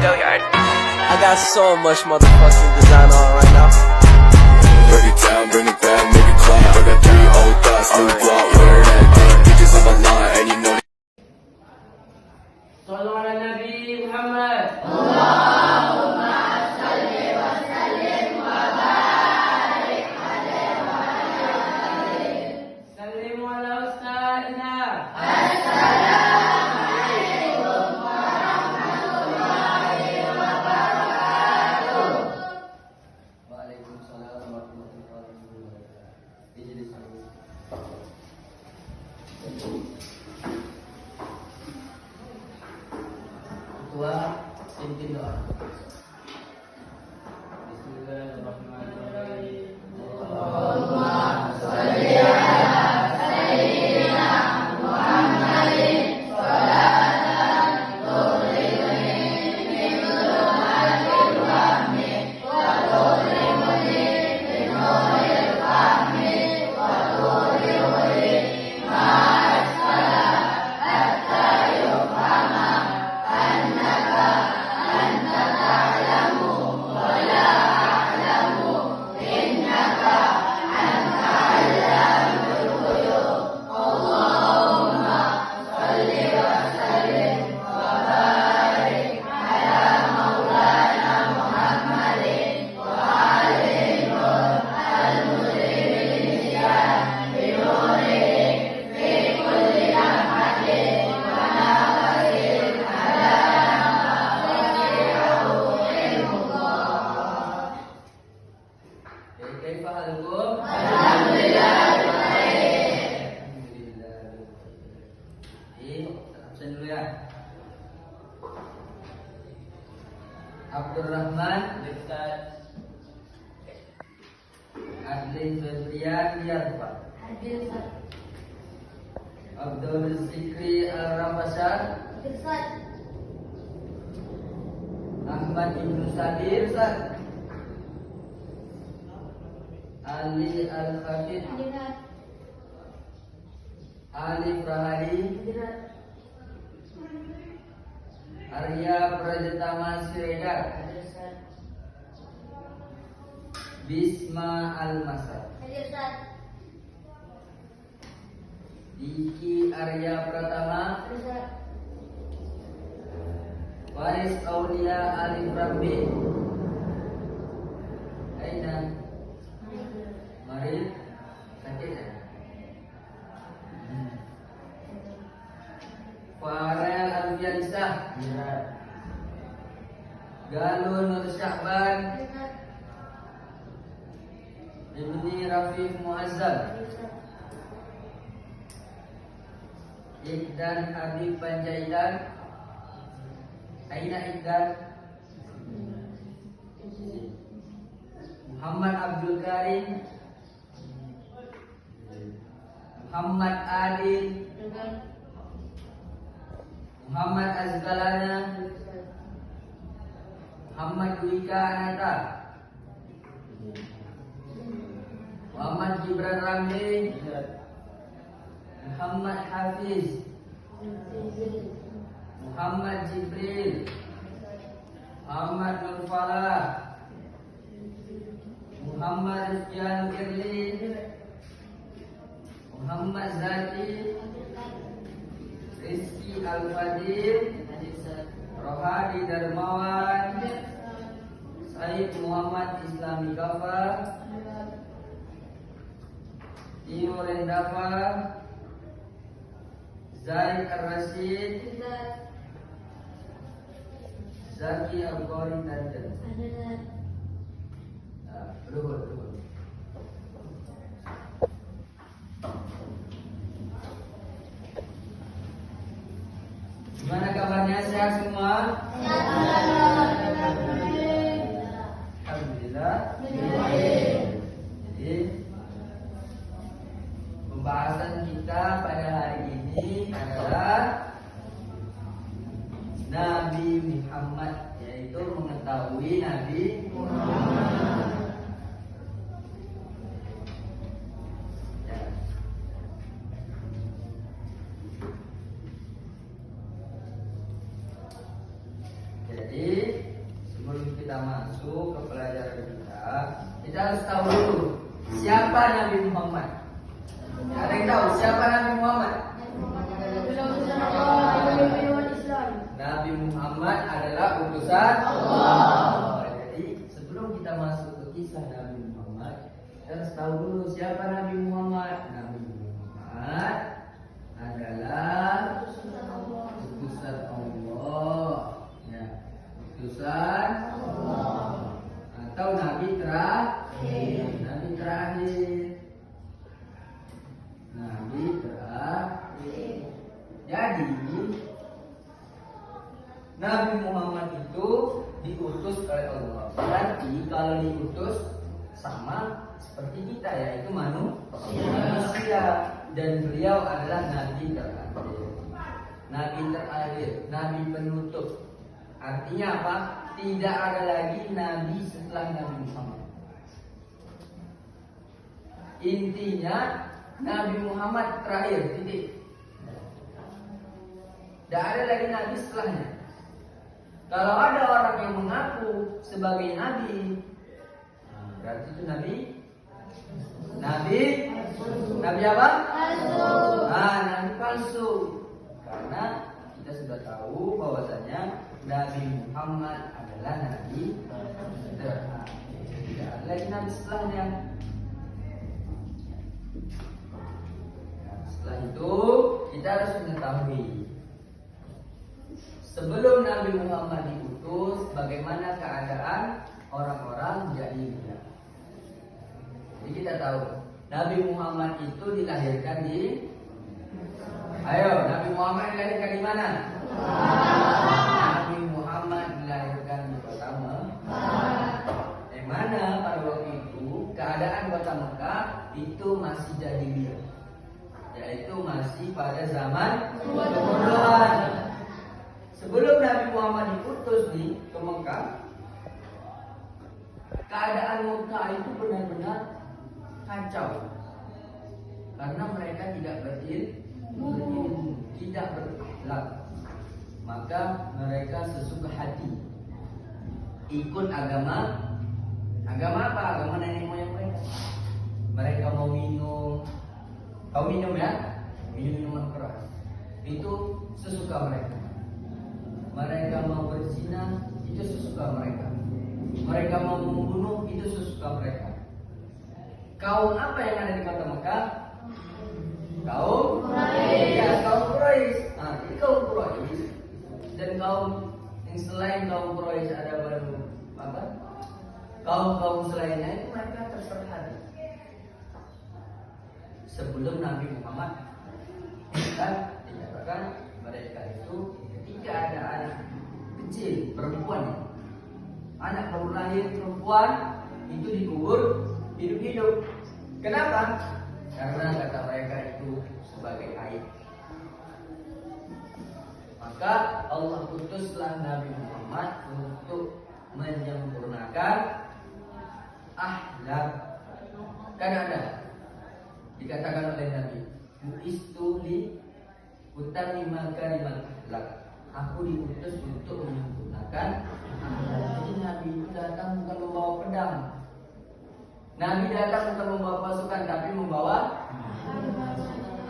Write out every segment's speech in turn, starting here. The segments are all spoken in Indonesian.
I got so much motherfucking design on right now. Break it down, bring it back, make it clap. I got 3 old thoughts, new block, where that thing. Bitches on my line, and you know. Sallu ala Nabi Muhammad. Sallimu ala ustadina. Waalaikumsalam warahmatullahi wabarakatuh. Ijlis dulu. Ketua pimpin doa. Bismillahirrahmanirrahim. Kaifa halukum? Alhamdulillah. Absen dulu ya. Abdurrahman Ustaz. Adlin Febrian Yarfa. Abdul Zikri Al-Rafasar. Ahmad Ibnu Sadir Ustaz. Ali Al-Khafid. Alif Rahadi. Arya Pratama Siregar. Bisma Al-Masar. Diki Arya Pratama. Faris Aulia Alif Rabbi. Aina Mari sakit ya? Farel Alfiansyah. Galun Nur Syahban. Ibni Rafif Muazzam. Ikdan Habib Panjaitan. Aina Ikdan? Muhammad Abdul Karim. Muhammad Adil. Muhammad Azgalana. Muhammad Wika Anata. Muhammad Gibran Ramli. Muhammad Hafiz. Muhammad Jibril. Muhammad Nur Falah. Muhammad Rizkian Kirli. Muhammad Zaki. Rizki Al-Fadil. Rohadi Darmawan. Said Muhammad Islami Gafar. Tio Rendafa. Zaid Ar-Rashid. Zaki Al-Qari Tanjil. Luhur. Gimana kabarnya, sehat semua? Alhamdulillah. Jadi pembahasan kita pada hari ini adalah Nabi Muhammad, yaitu mengetahui Nabi Muhammad. Jadi masuk ke pelajaran kita harus tahu dulu siapa Nabi Muhammad. Ada yang tahu siapa Nabi Muhammad? Nabi Muhammad adalah utusan Allah. Jadi sebelum kita masuk ke kisah Nabi Muhammad, kita harus tahu dulu siapa Nabi Muhammad. Nabi Muhammad adalah utusan Allah, ya, utusan Allah atau Nabi terakhir. Nabi terakhir. Nabi terakhir. Jadi Nabi Muhammad itu diutus oleh Allah. Berarti kalau diutus sama seperti kita, yaitu manusia. Dan beliau adalah Nabi terakhir. Nabi terakhir, Nabi penutup. Artinya apa? Tidak ada lagi Nabi setelah Nabi Muhammad. Intinya Nabi Muhammad terakhir, titik. Tidak ada lagi Nabi setelahnya. Kalau ada orang yang mengaku sebagai Nabi, berarti itu Nabi apa? Nabi palsu. Karena kita sudah tahu bahwasanya Nabi Muhammad adalah Nabi terakhir. Tidak ada lagi Nabi setelahnya. Setelah itu kita harus mengetahui sebelum Nabi Muhammad diutus, bagaimana keadaan orang-orang jahiliyah. Jadi kita tahu Nabi Muhammad itu dilahirkan di Nabi Muhammad dilahirkan di mana? Nabi Muhammad dilahirkan di kota Mekah. Yang mana pada waktu itu keadaan kota Mekah itu masih jahiliyah, yaitu masih pada zaman kebodohan. Sebelum Nabi Muhammad diutus ke Mekah, keadaan Mekah itu benar-benar kacau. Karena mereka tidak berilmu, tidak berakhlak. Maka mereka sesuka hati ikut agama apa? Agama nenek moyang mereka. Mereka mau minum, kau minum ya? Minuman keras. Itu sesuka mereka. Mereka mau berzina, itu sesuka mereka. Mereka mau membunuh, itu sesuka mereka. Kaum apa yang ada di kota Mekah? Kaum Quraisy. Ya, kaum Quraisy. Ini kaum Quraisy. Dan kaum yang selain kaum Quraisy ada baru apa? Kaum selainnya itu mereka terserah. Sebelum Nabi Muhammad kita dikatakan mereka itu ketika ada anak kecil perempuan, anak baru lahir perempuan itu dikubur hidup-hidup. Kenapa? Karena kata mereka itu sebagai aib. Maka Allah utuslah Nabi Muhammad untuk menyempurnakan akhlak. Kan ada dikatakan oleh Nabi, "Bu'istu li utammima kalimat akhlak." Aku diutus untuk menyempurnakan akhlak. Jadi Nabi itu datang bukan membawa pedang. Nabi datang bukan membawa pasukan, tapi membawa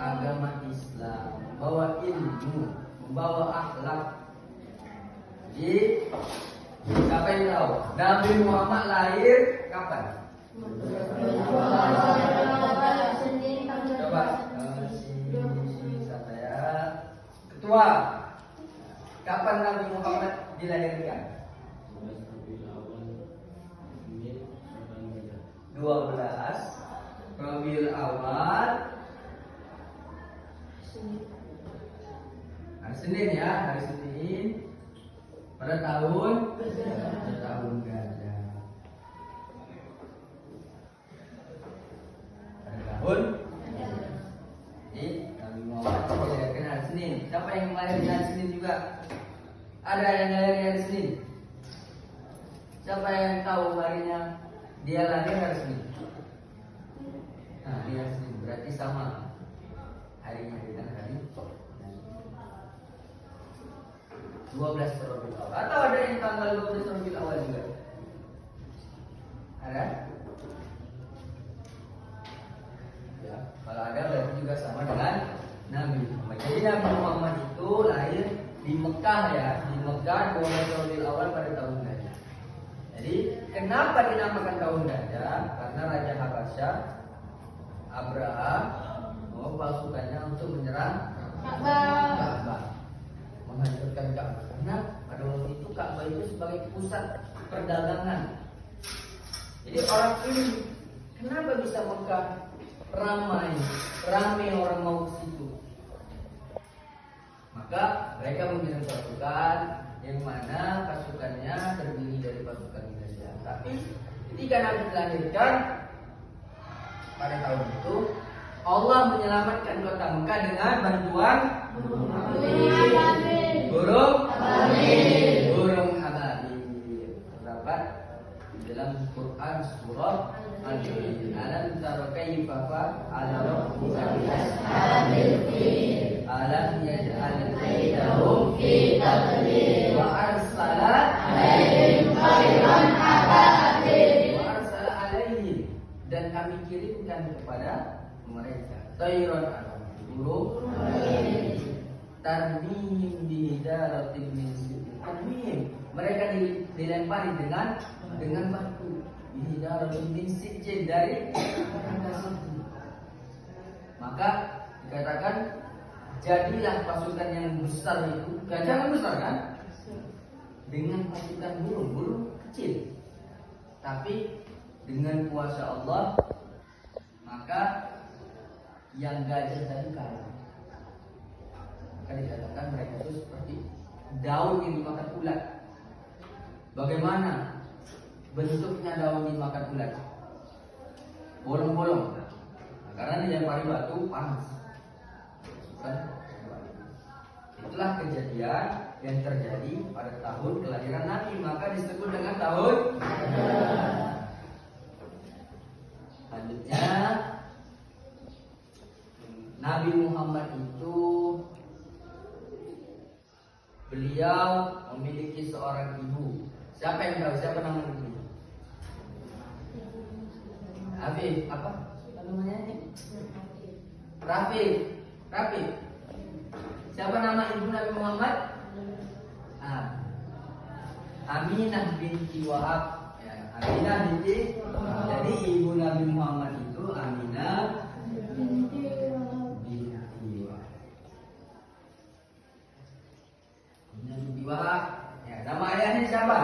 agama Islam, membawa ilmu, membawa akhlak. Jadi siapa yang tahu Nabi Muhammad lahir kapan? Coba siapa ya? Ketua. Kapan Nabi Muhammad dilahirkan? 12 Rabiul Awal. Hari Senin ya, hari Senin. Pada tahun gajah. Pada tahun ini Nabi Muhammad dilahirkan hari Senin. Siapa yang melahirkan hari Senin juga? Ada yang lahir hari Senin? Siapa yang tahu harinya dia lahir hari Senin? Nah, dia hari Senin berarti sama harinya dengan hari 12 Rabiul Awal. Atau ada yang tanggal 12 Rabiul Awal juga? Ada? Ya, kalau ada berarti juga sama dengan Nabi Muhammad. Jadi Nabi Muhammad itu lahir di Mekah ya, di Mekah 12 Rabiul Awal pada tahun gajah. Jadi kenapa dinamakan tahun gajah? Karena Raja Habasyah Abraha mau pasukannya untuk menyerang Ka'bah, menghancurkan Ka'bah. Karena pada waktu itu Ka'bah itu sebagai pusat perdagangan. Jadi orang ini kenapa bisa Mekah ramai orang mau ke situ? Maka mereka mengirim pasukan yang mana pasukannya terdiri dari pasukan Indonesia. Tapi ketika Nabi dilahirkan pada tahun itu, Allah menyelamatkan kota Mekah dengan bantuan burung ababil. Terdapat di dalam Quran surah Al-Fil. Alam tara kaifa fa'ala rabbuka bi ashabil fil. Alam yaj'al kaydahum fi tadlil wa arsala 'alaihim tayran ababil. Wa arsala 'alaihim, dan kami kirimkan kepada mereka tayran ababil, burung tarmihim bihidaratin min sijil. Mereka dilempari dengan batu bihidaratin min sijil dari batu. Maka dikatakan jadilah pasukan yang besar itu, gajah kan besar kan, dengan pasukan burung kecil. Tapi dengan kuasa Allah, maka yang gajah tadi kalah. Maka dikatakan mereka itu seperti daun yang dimakan ulat. Bagaimana bentuknya daun dimakan ulat? Bolong-bolong. Nah, karena dilempari batu panas. Itulah kejadian yang terjadi pada tahun kelahiran Nabi, maka disebut dengan tahun. Selanjutnya, Nabi Muhammad itu beliau memiliki seorang ibu. Siapa yang tahu siapa nama ibunya? Afif, apa namanya ini? Rafi. Siapa nama ibu Nabi Muhammad? Aminah binti Wahab. Ya, Aminah binti. Jadi ibu Nabi Muhammad itu Aminah binti Wahab. Aminah binti Wahab. Ya, nama ayahnya siapa?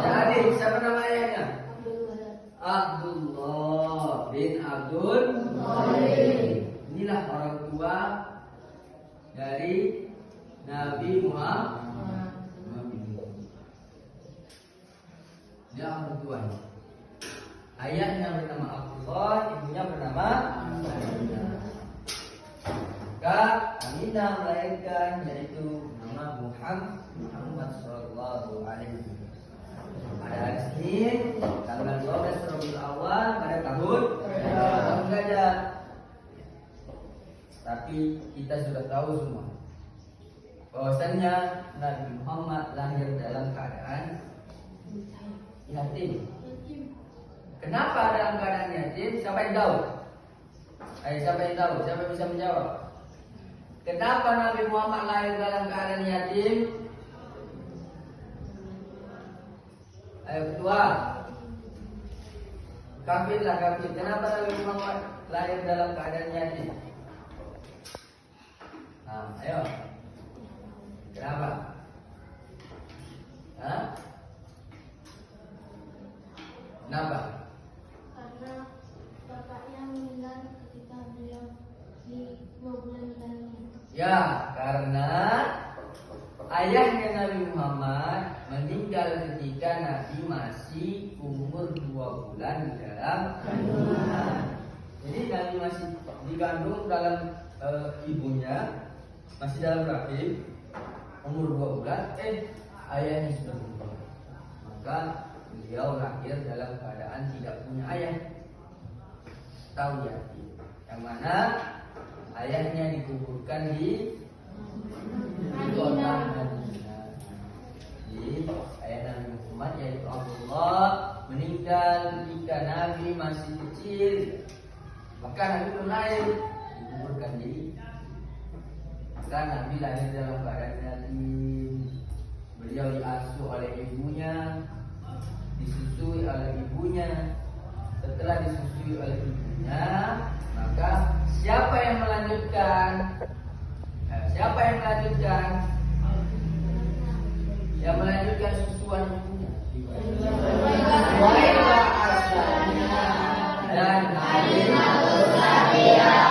Ya, adik, siapa nama ayahnya? Abdullah bin Abdul Muthalib. Inilah orang tua dari Nabi Muhammad. Dia orang tua. Ayahnya bernama Abdullah, ibunya bernama Aminah. Maka Aminah melahirkan yaitu nama Muhammad Sallallahu Alaihi Wasallam. Pada hari Senin tanggal 12 Rabiul Awal pada tahun gajah. Tapi kita sudah tahu semua bahwasannya Nabi Muhammad lahir dalam keadaan yatim. Kenapa dalam keadaan yatim? Siapa yang tahu? Siapa yang tahu? Siapa yang bisa menjawab? Kenapa Nabi Muhammad lahir dalam keadaan yatim? Ayo ketua. Kafir. Kenapa Nabi Muhammad lahir dalam keadaan yatim? Ayo. Kenapa? Kenapa? Karena bapaknya meninggal ketika beliau di 2 bulan kandungan. Ya, karena ayahnya Nabi Muhammad meninggal ketika Nabi masih umur 2 bulan di dalam kandungan. Jadi Nabi masih dikandung dalam ibunya, masih dalam rahim, umur 2 bulan, ayahnya sudah meninggal. Maka beliau lahir dalam keadaan tidak punya ayah, tahu yatim. Yang mana ayahnya dikuburkan di kota Madinah. Jadi ayah Nabi Muhammad yaitu Abdullah meninggal masih kecil, bahkan Nabi belum lahir, dikuburkan di. Maka Nabi lahir dalam keadaan yatim. Beliau diasuh oleh ibunya, disusui oleh ibunya. Setelah disusui oleh ibunya, maka siapa yang melanjutkan? Siapa yang melanjutkan? Yang melanjutkan susuan ibunya. Suhaibah Aslamiyah dan Halimah Sa'diyah.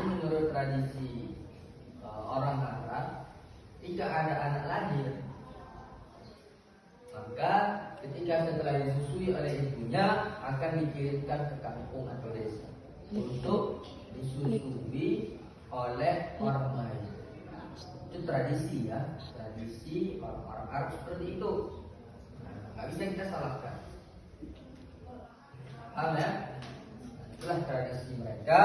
Ini menurut tradisi orang Arab, jika ada anak lahir, maka ketika setelah disusui oleh ibunya akan dikirimkan ke kampung atau desa untuk disusui oleh orang lain. Itu tradisi ya, tradisi orang-orang Arab seperti itu. Nggak bisa kita salahkan. Paham ya? Itulah tradisi mereka.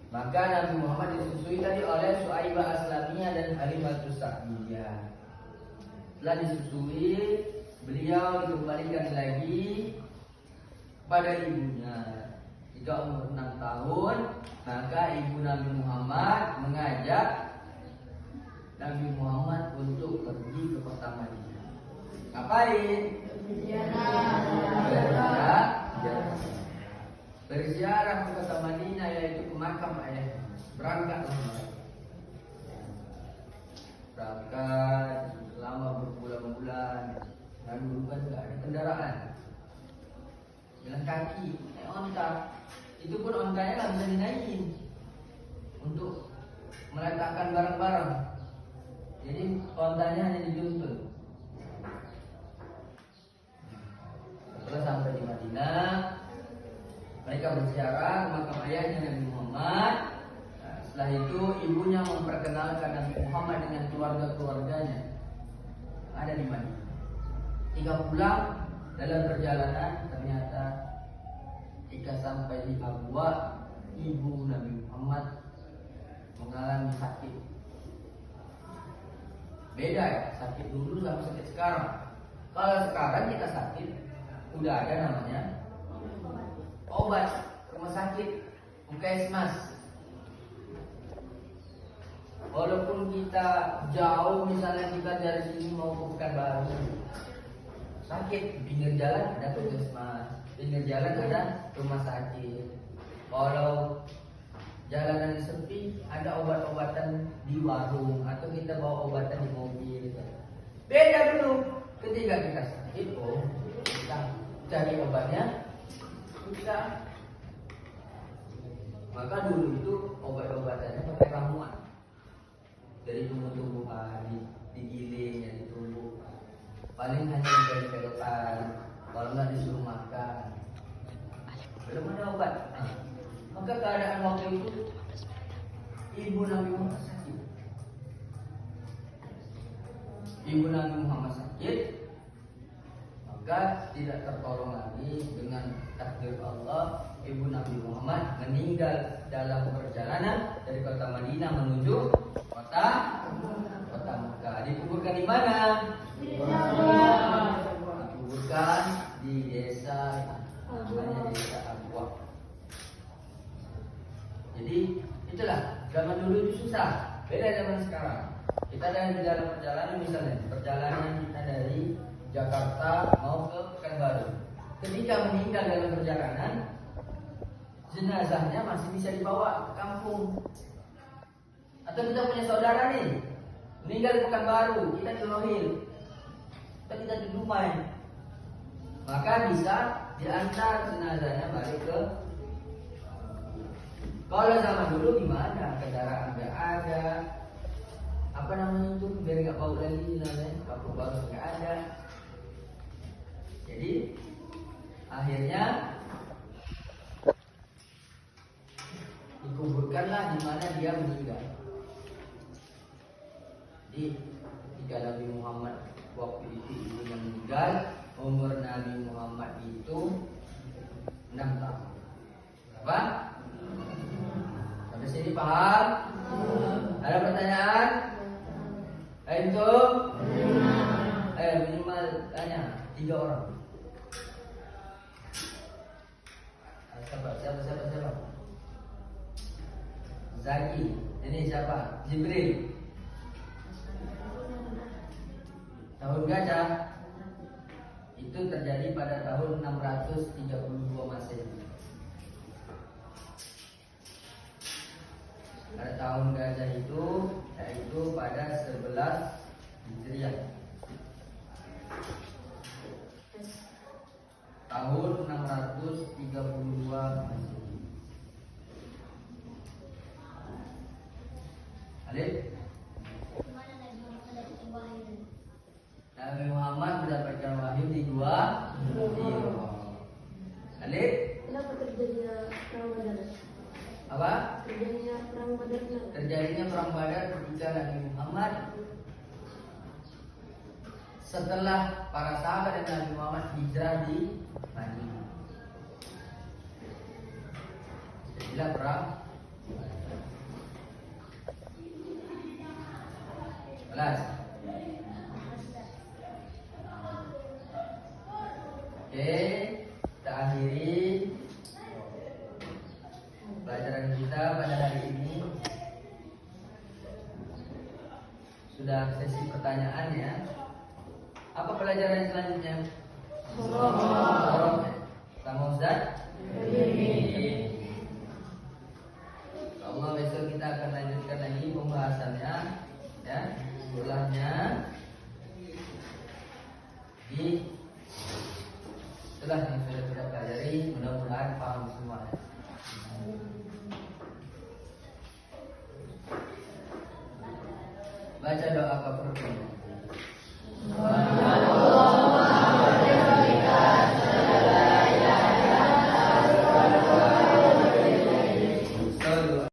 Maka Nabi Muhammad disusui tadi oleh Suhaibah Aslamiyah dan Halimah Sa'diyah. Setelah disusui, beliau dikembalikan lagi pada ibunya. Jika umur 6 tahun, maka ibu Nabi Muhammad mengajak Nabi Muhammad untuk pergi ke kota Madinah. Ngapain? Berziarah ke kota Madinah, yaitu ke makam ayahnya. Berangkatlah mereka. Berangkat selama berbulan-bulan. Dan dulu kan nggak ada kendaraan, jalan kaki, naik onta. Itu pun ontanya nggak bisa dinaikin untuk meletakkan barang-barang. Jadi ontanya hanya dijuntun. Setelah sampai di Madinah, mereka berziarah ke makam ayahnya Nabi Muhammad. Setelah itu ibunya memperkenalkan Nabi Muhammad dengan keluarga-keluarganya yang ada di Madinah. Ketika pulang dalam perjalanan, ternyata ketika sampai di Abwa, ibu Nabi Muhammad mengalami sakit. Beda ya, sakit dulu sama sakit sekarang. Kalau sekarang kita sakit, udah ada namanya obat rumah sakit, Puskesmas. Walaupun kita jauh, misalnya kita dari sini mau ke Pekanbaru, sakit, pinggir jalan ada Puskesmas, pinggir jalan ada rumah sakit. Kalau jalanan sepi, ada obat-obatan di warung atau kita bawa obatan di mobil. Beda dulu, ketika kita sakit, kita cari obatnya susah. Maka dulu itu obat-obatannya pakai ramuan dari tumbuh-tumbuhan, digiling, ya ditumbuk. Paling hanya dibelok-belokkan, kalau nggak disuruh makan. Belum ada obat. Maka keadaan waktu itu ibu Nabi Muhammad sakit. Ibu Nabi Muhammad sakit, maka tidak tertolong lagi dengan takdir Allah. Ibu Nabi Muhammad meninggal dalam perjalanan dari kota Madinah menuju kota Mekah. Dikuburkan di mana? Dikuburkan di desa namanya desa Abwa. Jadi itulah, zaman dulu itu susah, beda zaman sekarang. Kita dalam perjalanan, misalnya perjalanan kita dari Jakarta mau ke Pekanbaru. Ketika meninggal dalam perjalanan, jenazahnya masih bisa dibawa ke kampung. Atau kita punya saudara nih, meninggal di Pekanbaru, kita di Lohil, kita di Dumai, maka bisa diantar jenazahnya balik ke. Kalau zaman dulu gimana? Kendaraan nggak ada, apa namanya itu, biar nggak bau lagi jenazahnya, kampung baru nggak ada. Jadi akhirnya dikuburkanlah di mana dia meninggal. Jadi ketika Nabi Muhammad waktu itu ibunya meninggal, umur Nabi Muhammad itu 6 tahun. Apa? Sampai sini paham? Ada pertanyaan? Itu? Minimal tanya 3 orang. Siapa? Zaki. Ini siapa? Jibril. Tahun gajah itu terjadi pada tahun 632 Masehi. Pada tahun gajah itu yaitu pada 11 Hijriah. Tahun 632 Masehi. Alif. Nabi Muhammad mendapatkan wahyu di dua Hiro. Alif. Kenapa terjadinya perang Badar? Apa? Terjadinya perang Badar. Terjadinya perang Badar ketika Nabi Muhammad setelah para sahabat dan Nabi Muhammad hijrah di Madinah. Jadilah perang Badar. Oke, kita akhiri pelajaran kita pada hari ini. Sudah sesi pertanyaan ya. Apa pelajaran selanjutnya? Horof. Sama Ustaz? Allah besok kita akan lanjutkan lagi pembahasannya ya. Setelahnya setelah yang sudah kita pelajari, mudah-mudahan paham semua ya. Baca doa kafaratul